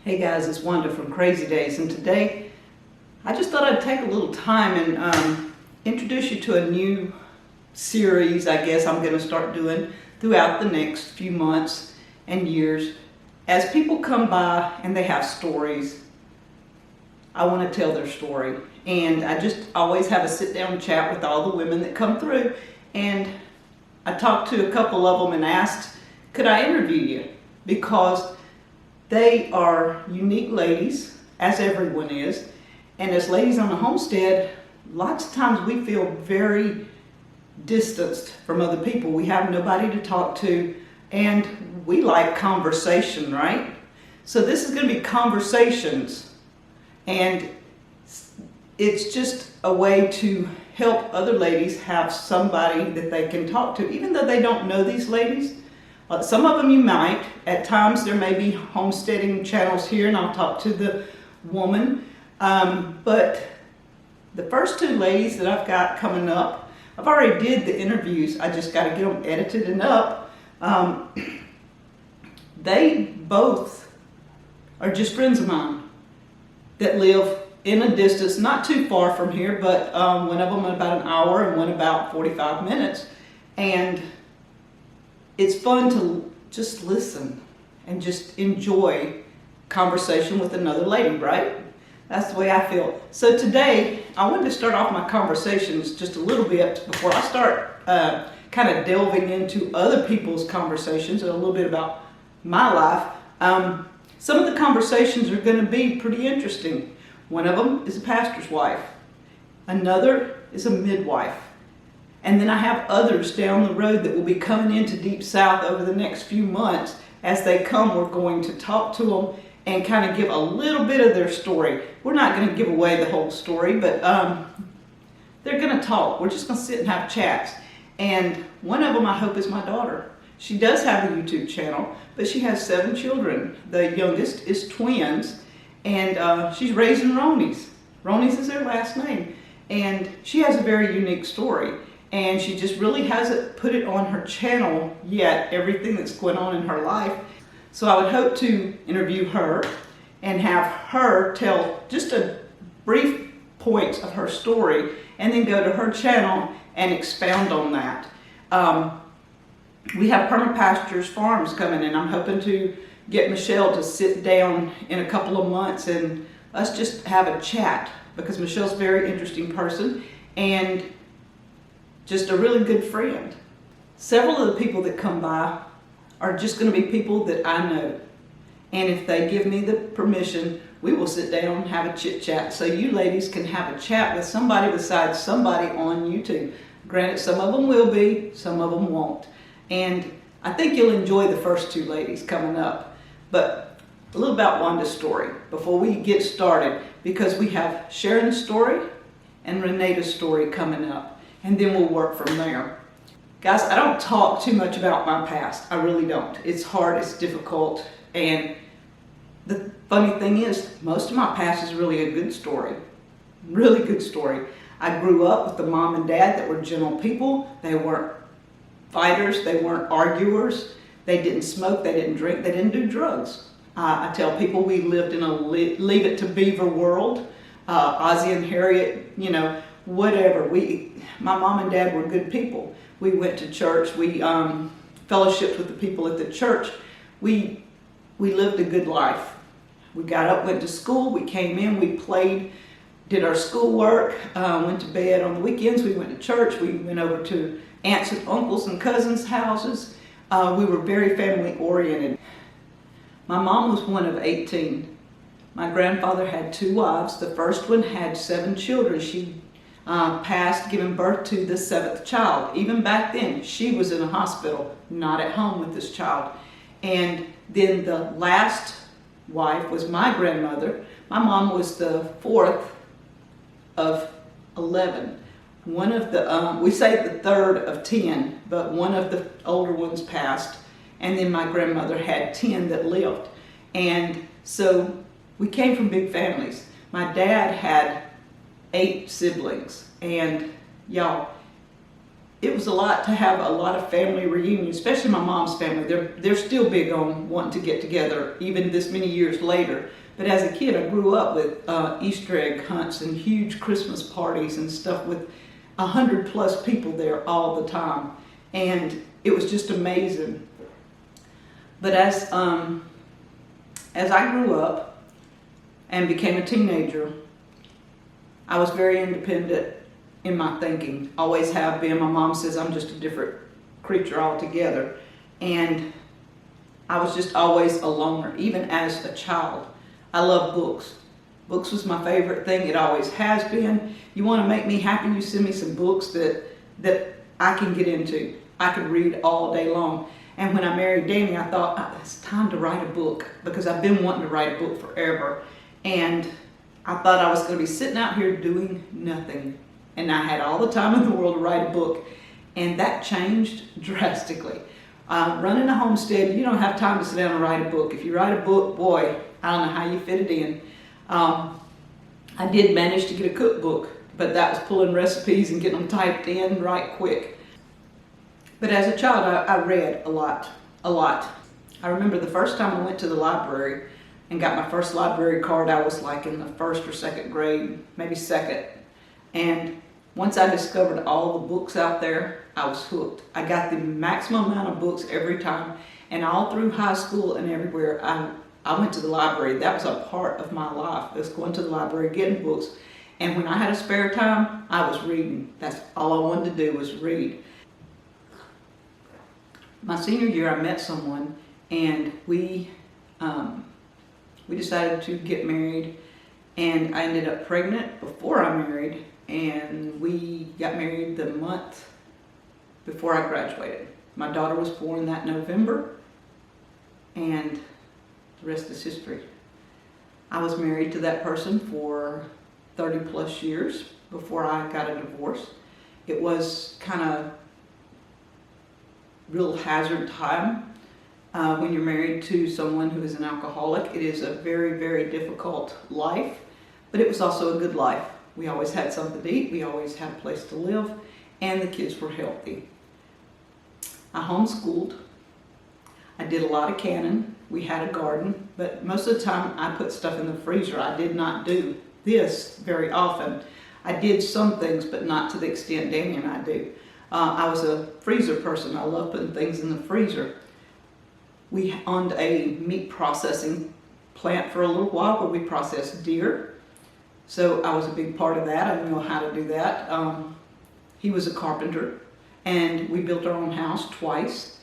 Hey guys, it's Wanda from Crazy Days, and today I just thought I'd take a little time and introduce you to a new series I guess I'm going to start doing throughout the next few months and years. As people come by and they have stories, I want to tell their story, and I just always have a sit-down chat with all the women that come through, and I talked to a couple of them and asked, could I interview you? Because they are unique ladies, as everyone is, and as ladies on a homestead, lots of times we feel very distanced from other people. We have nobody to talk to, and we like conversation, right? So this is going to be conversations, and it's just a way to help other ladies have somebody that they can talk to, even though they don't know these ladies. Some of them you might. At times there may be homesteading channels here and I'll talk to the woman. But the first two ladies that I've got coming up, I've already did the interviews. I just got to get them edited and up. They both are just friends of mine that live in a distance not too far from here, but one of them about an hour and one about 45 minutes. And it's fun to just listen and just enjoy conversation with another lady, right? That's the way I feel. So today, I wanted to start off my conversations just a little bit before I start kind of delving into other people's conversations and a little bit about my life. Some of the conversations are going to be pretty interesting. One of them is a pastor's wife. Another is a midwife. And then I have others down the road that will be coming into Deep South over the next few months. As they come, we're going to talk to them and kind of give a little bit of their story. We're not going to give away the whole story, but they're going to talk. We're just going to sit and have chats. And one of them, I hope, is my daughter. She does have a YouTube channel, but she has 7 children. The youngest is twins, and she's raising Ronies. Ronies is their last name. And she has a very unique story. And she just really hasn't put it on her channel yet, everything that's going on in her life. So I would hope to interview her and have her tell just a brief points of her story and then go to her channel and expound on that. We have Permapastures Farms coming in. I'm hoping to get Michelle to sit down in a couple of months and us just have a chat, because Michelle's a very interesting person and just a really good friend. Several of the people that come by are just going to be people that I know. And if they give me the permission, we will sit down and have a chit chat. So you ladies can have a chat with somebody besides somebody on YouTube. Granted, some of them will be, some of them won't. And I think you'll enjoy the first two ladies coming up. But a little about Wanda's story before we get started, because we have Sharon's story and Reneda's story coming up. And then we'll work from there. Guys, I don't talk too much about my past. I really don't. It's hard, it's difficult, and the funny thing is, most of my past is really a good story. Really good story. I grew up with a mom and dad that were gentle people. They weren't fighters, they weren't arguers, they didn't smoke, they didn't drink, they didn't do drugs. I tell people we lived in a Leave It to Beaver world. Ozzie and Harriet, you know, whatever. My mom and dad were good people. We went to church. We fellowshipped with the people at the church. We lived a good life. We got up, went to school. We came in. We played, did our schoolwork. Went to bed on the weekends. We went to church. We went over to aunts and uncles and cousins' houses. We were very family oriented. My mom was one of 18. My grandfather had 2 wives. The first one had 7 children. She passed giving birth to the 7th child. Even back then, she was in a hospital, not at home with this child. And then the last wife was my grandmother. My mom was the 4th of 11. One of the, we say the 3rd of 10, but one of the older ones passed. And then my grandmother had 10 that lived. And so we came from big families. My dad had 8 siblings, and y'all, it was a lot to have a lot of family reunions, especially my mom's family. They're still big on wanting to get together, even this many years later. But as a kid, I grew up with Easter egg hunts and huge Christmas parties and stuff with 100+ people there all the time. And it was just amazing. But as I grew up and became a teenager, I was very independent in my thinking. Always have been. My mom says I'm just a different creature altogether. And I was just always a loner, even as a child. I love books. Books was my favorite thing. It always has been. You want to make me happy, you send me some books that I can get into. I could read all day long. And when I married Danny, I thought, it's time to write a book, because I've been wanting to write a book forever. And I thought I was going to be sitting out here doing nothing. And I had all the time in the world to write a book. And that changed drastically. Running a homestead, you don't have time to sit down and write a book. If you write a book, boy, I don't know how you fit it in. I did manage to get a cookbook, but that was pulling recipes and getting them typed in right quick. But as a child, I read a lot. I remember the first time I went to the library and got my first library card, I was like in the 1st or 2nd grade, maybe 2nd. And once I discovered all the books out there, I was hooked. I got the maximum amount of books every time. And all through high school and everywhere, I went to the library. That was a part of my life, was going to the library, getting books. And when I had a spare time, I was reading. That's all I wanted to do, was read. My senior year, I met someone, and we decided to get married. And I ended up pregnant before I married, and we got married the month before I graduated. My daughter was born that November, and the rest is history. I was married to that person for 30+ years before I got a divorce. It was kind of real hazard time when you're married to someone who is an alcoholic. It is a very, very difficult life, but it was also a good life. We always had something to eat, we always had a place to live, and the kids were healthy. I homeschooled. I did a lot of canning. We had a garden, but most of the time I put stuff in the freezer. I did not do this very often. I did some things, but not to the extent Danny and I do. I was a freezer person. I love putting things in the freezer. We owned a meat processing plant for a little while where we processed deer. So I was a big part of that. I knew how to do that. He was a carpenter, and we built our own house twice.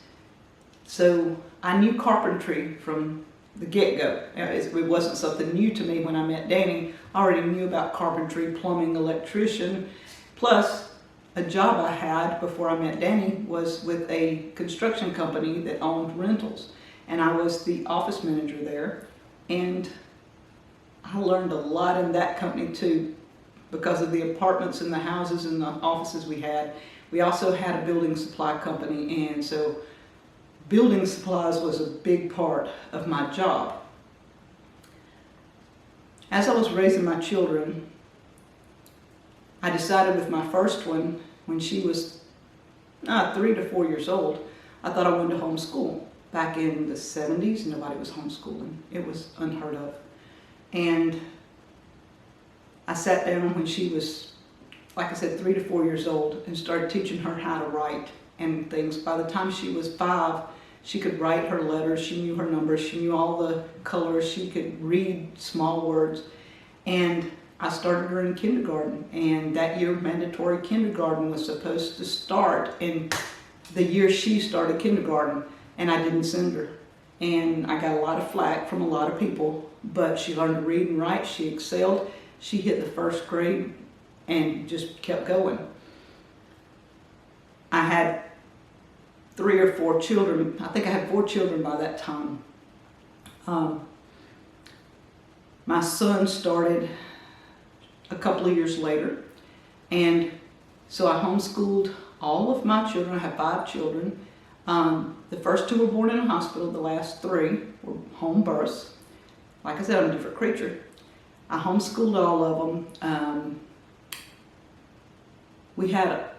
So I knew carpentry from the get-go. It wasn't something new to me when I met Danny. I already knew about carpentry, plumbing, electrician. Plus, a job I had before I met Danny was with a construction company that owned rentals. And I was the office manager there. And I learned a lot in that company too, because of the apartments and the houses and the offices we had. We also had a building supply company, and so building supplies was a big part of my job. As I was raising my children, I decided with my first one, when she was 3 to 4 years old, I thought I wanted to homeschool. Back in the 70s, nobody was homeschooling. It was unheard of. And I sat down when she was, like I said, 3 to 4 years old, and started teaching her how to write and things. By the time she was 5, she could write her letters, she knew her numbers, she knew all the colors, she could read small words. And I started her in kindergarten, and that year mandatory kindergarten was supposed to start in the year she started kindergarten, and I didn't send her. And I got a lot of flack from a lot of people, but she learned to read and write, she excelled, she hit the 1st grade and just kept going. I had 3 or 4 children. I think I had 4 children by that time. My son started a couple of years later, and so I homeschooled all of my children. I have 5 children. The first 2 were born in a hospital. The last 3 were home births. Like I said, I'm a different creature. I homeschooled all of them. We had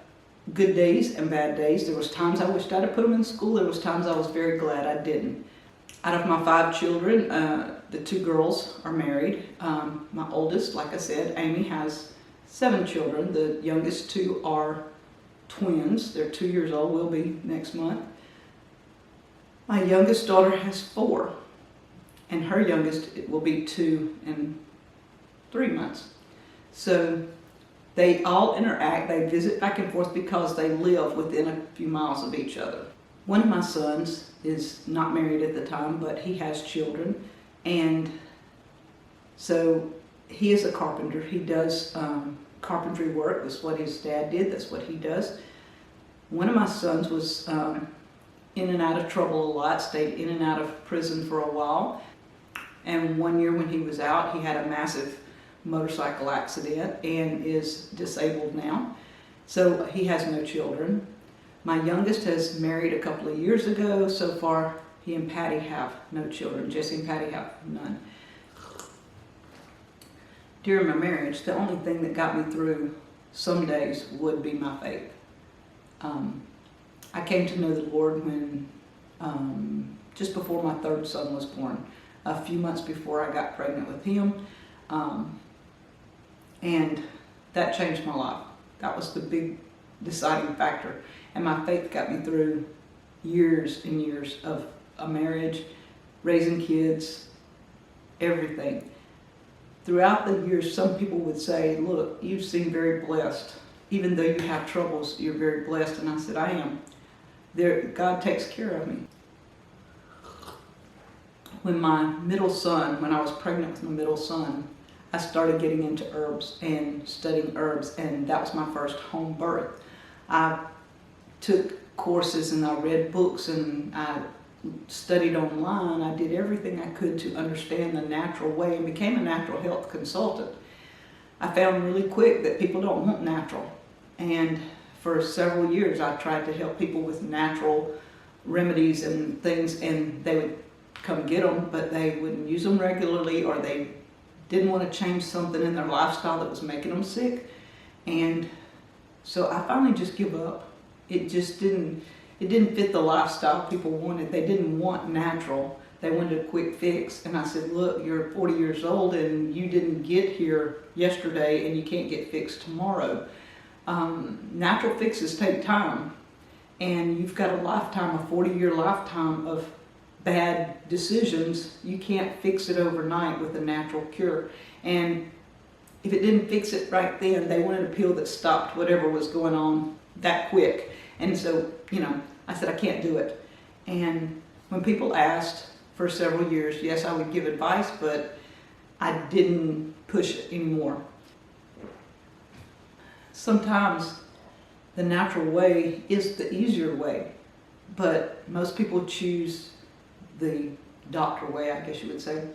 good days and bad days. There was times I wished I'd have put them in school. There was times I was very glad I didn't. Out of my 5 children, the 2 girls are married. My oldest, like I said, Amy, has 7 children. The youngest 2 are twins. They're 2 years old, will be next month. My youngest daughter has 4, and her youngest will be 2 in 3 months. So they all interact, they visit back and forth because they live within a few miles of each other. One of my sons is not married at the time, but he has children, and so he is a carpenter. He does carpentry work. That's what his dad did, that's what he does. One of my sons was in and out of trouble a lot, stayed in and out of prison for a while, and one year when he was out, he had a massive motorcycle accident and is disabled now. So he has no children. My youngest has married a couple of years ago. So far, he and Patty have no children. Jesse and Patty have none. During my marriage, the only thing that got me through some days would be my faith. I came to know the Lord when, just before my 3rd son was born, a few months before I got pregnant with him. And that changed my life. That was the big deciding factor. And my faith got me through years and years of a marriage, raising kids, everything. Throughout the years, some people would say, look, you seem very blessed. Even though you have troubles, you're very blessed. And I said, I am. God takes care of me. When I was pregnant with my middle son, I started getting into herbs and studying herbs, and that was my first home birth. I took courses and I read books and I studied online. I did everything I could to understand the natural way and became a natural health consultant. I found really quick that people don't want natural, and for several years I tried to help people with natural remedies and things, and they would come get them, but they wouldn't use them regularly, or they didn't want to change something in their lifestyle that was making them sick. And so I finally just give up. It didn't fit the lifestyle people wanted. They didn't want natural. They wanted a quick fix. And I said, look, you're 40 years old and you didn't get here yesterday and you can't get fixed tomorrow. Natural fixes take time, and you've got a lifetime, a 40-year lifetime of bad decisions. You can't fix it overnight with a natural cure. And if it didn't fix it right then, they wanted a pill that stopped whatever was going on that quick. And so, I said, I can't do it. And when people asked for several years, yes, I would give advice, but I didn't push it anymore. Sometimes the natural way is the easier way, but most people choose the doctor way, I guess you would say.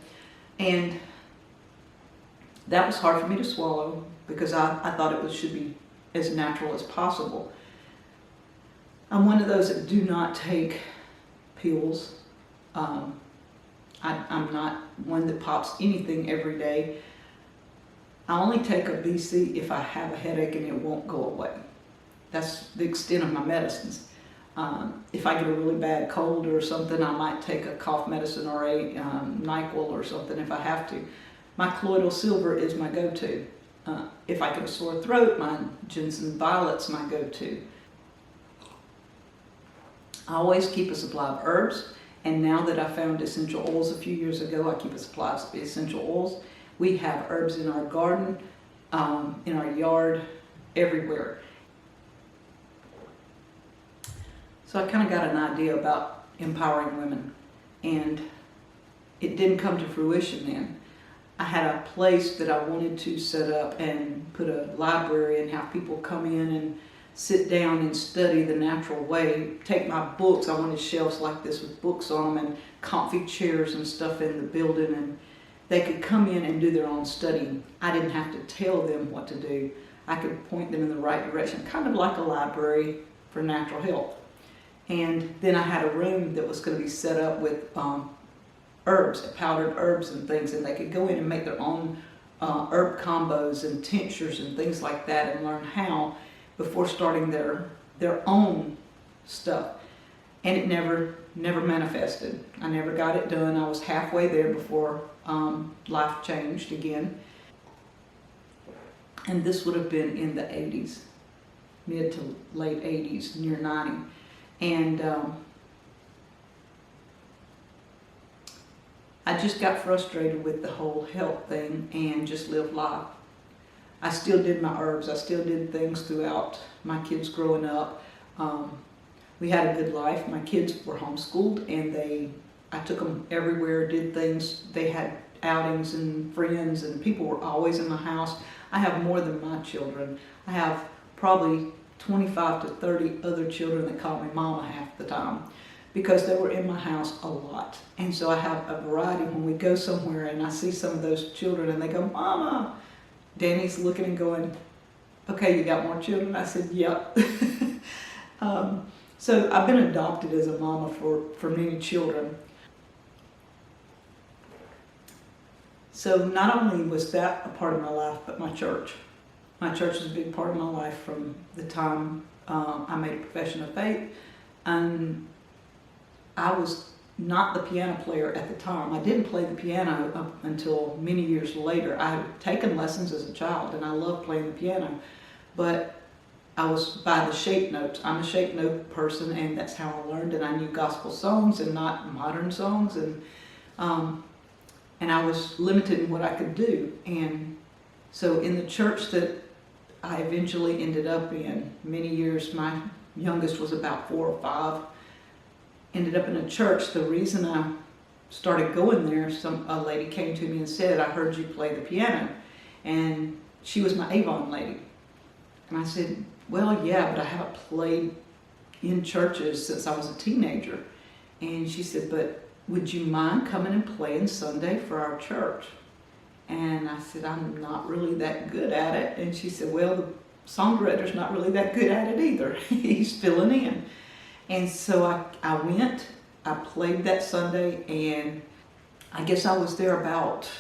And that was hard for me to swallow because I thought it should be as natural as possible. I'm one of those that do not take pills. I'm not one that pops anything every day. I only take a BC if I have a headache and it won't go away. That's the extent of my medicines. If I get a really bad cold or something, I might take a cough medicine or a NyQuil or something if I have to. My colloidal silver is my go-to. If I get a sore throat, my ginseng violet's my go-to. I always keep a supply of herbs, and now that I found essential oils a few years ago, I keep a supply of essential oils. We have herbs in our garden, in our yard, everywhere. So I kind of got an idea about empowering women, and it didn't come to fruition then. I had a place that I wanted to set up and put a library and have people come in and sit down and study the natural way. Take my books, I wanted shelves like this with books on them and comfy chairs and stuff in the building, and they could come in and do their own studying. I didn't have to tell them what to do. I could point them in the right direction, kind of like a library for natural health. And then I had a room that was going to be set up with herbs, powdered herbs and things, and they could go in and make their own herb combos and tinctures and things like that and learn how before starting their their own stuff. And it never manifested. I never got it done. I was halfway there before life changed again. And this would have been in the 80s, mid to late 80s, near 90. And I just got frustrated with the whole health thing and just lived life. I still did my herbs. I still did things throughout my kids growing up. We had a good life. My kids were homeschooled, and I took them everywhere, did things. They had outings and friends, and people were always in my house. I have more than my children. I have probably 25 to 30 other children that call me mama half the time, because they were in my house a lot. And so I have a variety. When we go somewhere and I see some of those children and they go, Mama, Danny's looking and going, okay, you got more children? I said, yep. So I've been adopted as a mama for many children. So not only was that a part of my life, but my church. My church was a big part of my life from the time I made a profession of faith. And I was not the piano player at the time. I didn't play the piano up until many years later. I had taken lessons as a child, and I loved playing the piano. But I was by the shape notes. I'm a shape note person, and that's how I learned. And I knew gospel songs and not modern songs, and I was limited in what I could do. And so in the church that I eventually ended up in, many years, my youngest was about 4 or 5, ended up in a church. The reason I started going there, a lady came to me and said, I heard you play the piano. And she was my Avon lady. And I said, well, yeah, but I haven't played in churches since I was a teenager. And she said, but would you mind coming and playing Sunday for our church? And I said, I'm not really that good at it. And she said, well, the song director's not really that good at it either. He's filling in. And so I went, I played that Sunday, and I guess I was there about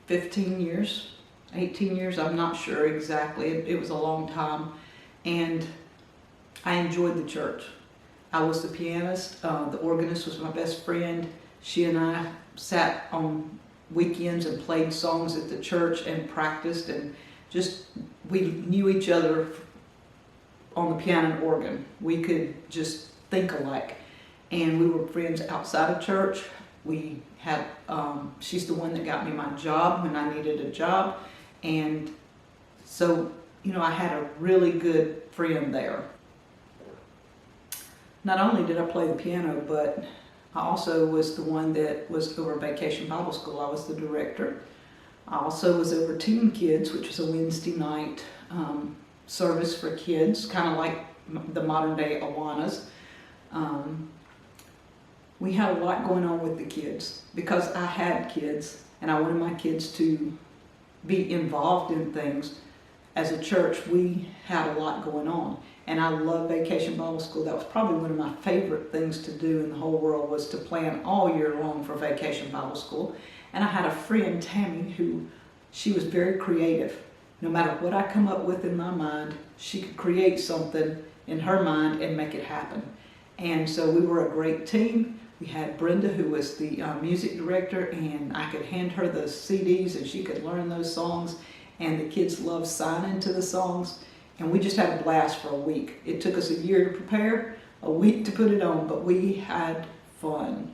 15 years, 18 years, I'm not sure exactly. It was a long time. And I enjoyed the church. I was the pianist. The organist was my best friend. She and I sat on weekends and played songs at the church and practiced, and just, we knew each other on the piano and organ. We could just think alike. And we were friends outside of church. We had, she's the one that got me my job when I needed a job. And so, you know, I had a really good friend there. Not only did I play the piano, but I also was the one that was over Vacation Bible School. I was the director. I also was over Teen Kids, which was a Wednesday night service for kids, kind of like the modern day Awanas. We had a lot going on with the kids because I had kids and I wanted my kids to be involved in things. As a church, we had a lot going on. And I love Vacation Bible School. That was probably one of my favorite things to do in the whole world, was to plan all year long for Vacation Bible School. And I had a friend, Tammy, who, she was very creative. No matter what I come up with in my mind, she could create something in her mind and make it happen. And so we were a great team. We had Brenda, who was the music director, and I could hand her the CDs and she could learn those songs. And the kids loved signing to the songs. And we just had a blast for a week. It took us a year to prepare, a week to put it on, but we had fun.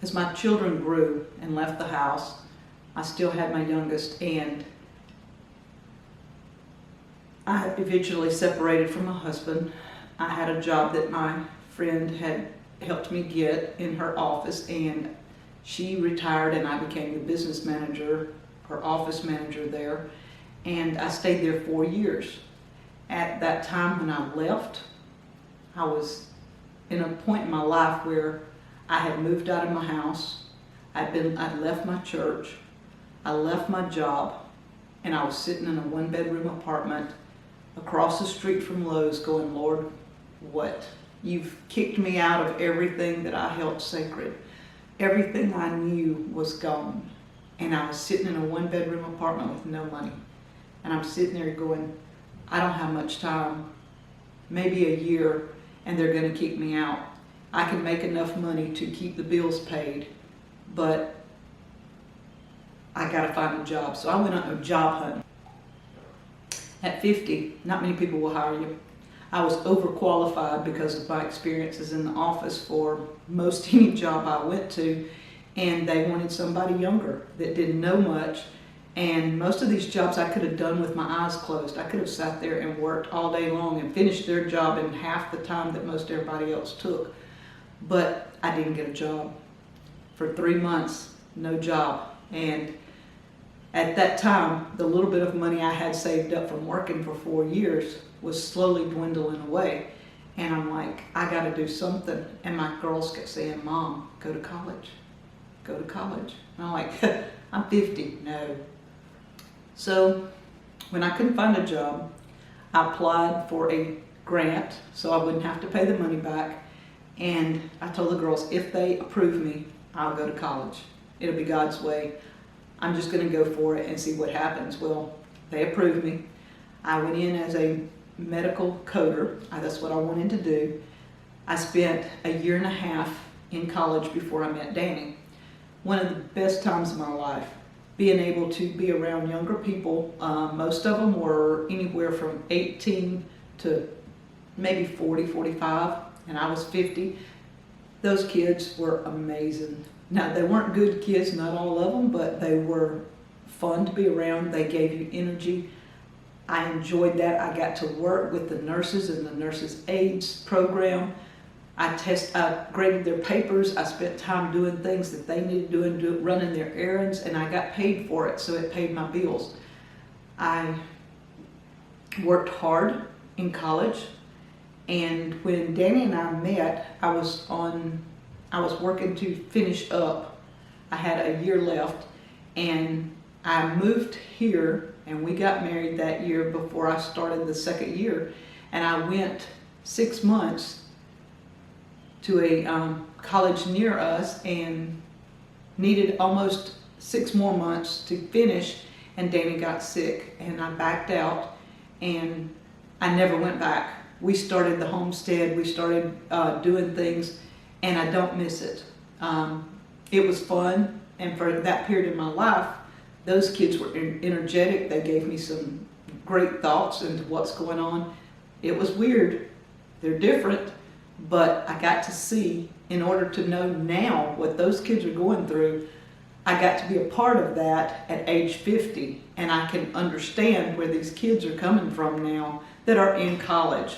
As my children grew and left the house, I still had my youngest, and I eventually separated from my husband. I had a job that my friend had helped me get in her office, and she retired and I became the business manager, or office manager there. And I stayed there 4 years. At that time when I left, I was in a point in my life where I had moved out of my house. I'd left my church. I left my job, and I was sitting in a 1-bedroom apartment across the street from Lowe's going, Lord, what? You've kicked me out of everything that I held sacred. Everything I knew was gone. And I was sitting in a 1-bedroom apartment with no money. And I'm sitting there going, I don't have much time, maybe a year, and they're going to kick me out. I can make enough money to keep the bills paid, but I got to find a job. So I went on a job hunt. At 50, not many people will hire you. I was overqualified because of my experiences in the office for most any job I went to, and they wanted somebody younger that didn't know much. And most of these jobs I could have done with my eyes closed. I could have sat there and worked all day long and finished their job in half the time that most everybody else took. But I didn't get a job. For 3 months, no job. And at that time, the little bit of money I had saved up from working for 4 years was slowly dwindling away. And I'm like, I got to do something. And my girls kept saying, Mom, go to college. Go to college. And I'm like, I'm 50. No. So when I couldn't find a job, I applied for a grant so I wouldn't have to pay the money back. And I told the girls, if they approve me, I'll go to college. It'll be God's way. I'm just going to go for it and see what happens. Well, they approved me. I went in as a medical coder. That's what I wanted to do. I spent a year and a half in college before I met Danny. One of the best times of my life. Being able to be around younger people. Most of them were anywhere from 18 to maybe 40, 45, and I was 50. Those kids were amazing. Now, they weren't good kids, not all of them, but they were fun to be around. They gave you energy. I enjoyed that. I got to work with the nurses and the nurses' aides program. I graded their papers. I spent time doing things that they needed doing, running their errands, and I got paid for it, so it paid my bills. I worked hard in college, and when Danny and I met, I was working to finish up. I had a year left, and I moved here, and we got married that year before I started the second year, and I went 6 months to a college near us and needed almost 6 more months to finish, and Danny got sick and I backed out and I never went back. We started the homestead, we started doing things, and I don't miss it. It was fun, and for that period in my life, those kids were energetic. They gave me some great thoughts into what's going on. It was weird, they're different, but I got to see, in order to know now what those kids are going through, I got to be a part of that at age 50, and I can understand where these kids are coming from now that are in college.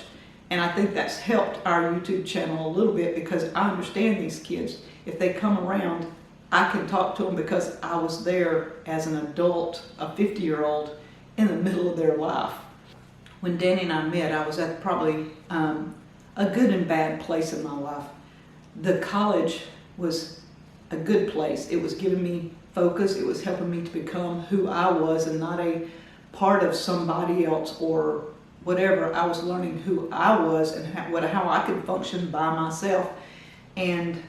And I think that's helped our YouTube channel a little bit because I understand these kids. If they come around, I can talk to them because I was there as an adult, a 50-year-old, in the middle of their life. When Danny and I met, I was at probably a good and bad place in my life. The college was a good place. It was giving me focus. It was helping me to become who I was and not a part of somebody else or whatever. I was learning who I was and how I could function by myself. And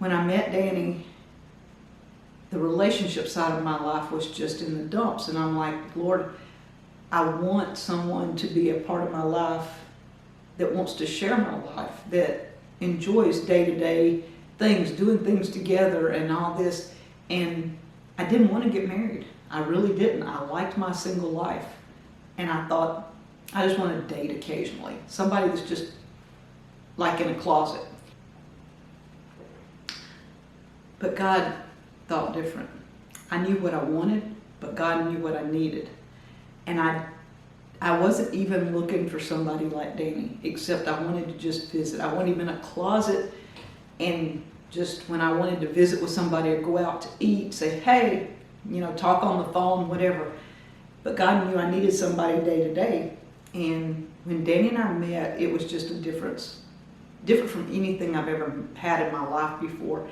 when I met Danny, the relationship side of my life was just in the dumps. And I'm like, Lord, I want someone to be a part of my life that wants to share my life, that enjoys day-to-day things, doing things together and all this. And I didn't want to get married. I really didn't. I liked my single life. And I thought, I just want to date occasionally. Somebody that's just like in a closet. But God thought different. I knew what I wanted, but God knew what I needed. And I wasn't even looking for somebody like Danny, except I wanted to just visit. I wasn't even in a closet, and just when I wanted to visit with somebody or go out to eat, say, hey, talk on the phone, whatever. But God knew I needed somebody day to day. And when Danny and I met, it was just a different from anything I've ever had in my life before.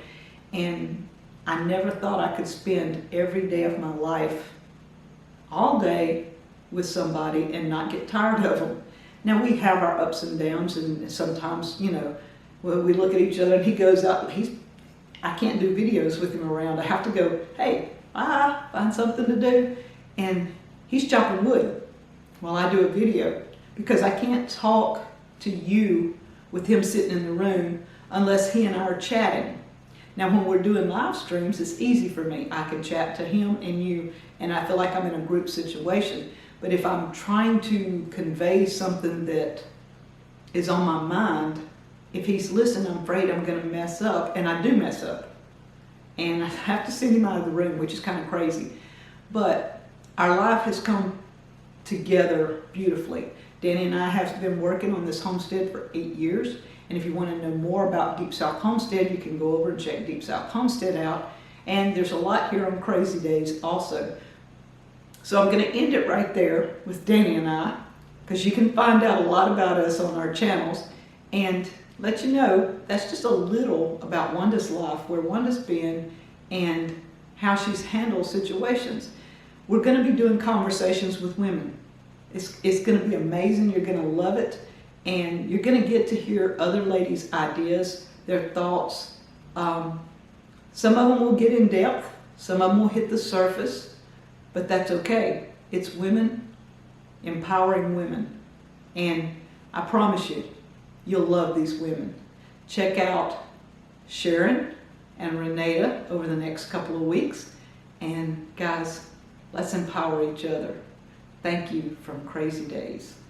And I never thought I could spend every day of my life, all day, with somebody and not get tired of them. Now, we have our ups and downs, and sometimes, we look at each other and he goes out, I can't do videos with him around. I have to go, hey, find something to do. And he's chopping wood. while I do a video, because I can't talk to you with him sitting in the room unless he and I are chatting. Now when we're doing live streams, it's easy for me. I can chat to him and you, and I feel like I'm in a group situation. But if I'm trying to convey something that is on my mind, if he's listening, I'm afraid I'm going to mess up, and I do mess up. And I have to send him out of the room, which is kind of crazy. But our life has come together beautifully. Danny and I have been working on this homestead for 8 years. And if you want to know more about Deep South Homestead, you can go over and check Deep South Homestead out. And there's a lot here on Crazy Days also. So I'm going to end it right there with Danny and I, because you can find out a lot about us on our channels, and let you know that's just a little about Wanda's life, where Wanda's been and how she's handled situations. We're going to be doing conversations with women. It's going to be amazing. You're going to love it, and you're going to get to hear other ladies' ideas, their thoughts. Some of them will get in depth, some of them will hit the surface, but that's okay. It's women empowering women, and I promise you, you'll love these women. Check out Sharon and Renata over the next couple of weeks, and guys, let's empower each other. Thank you from Crazy Days.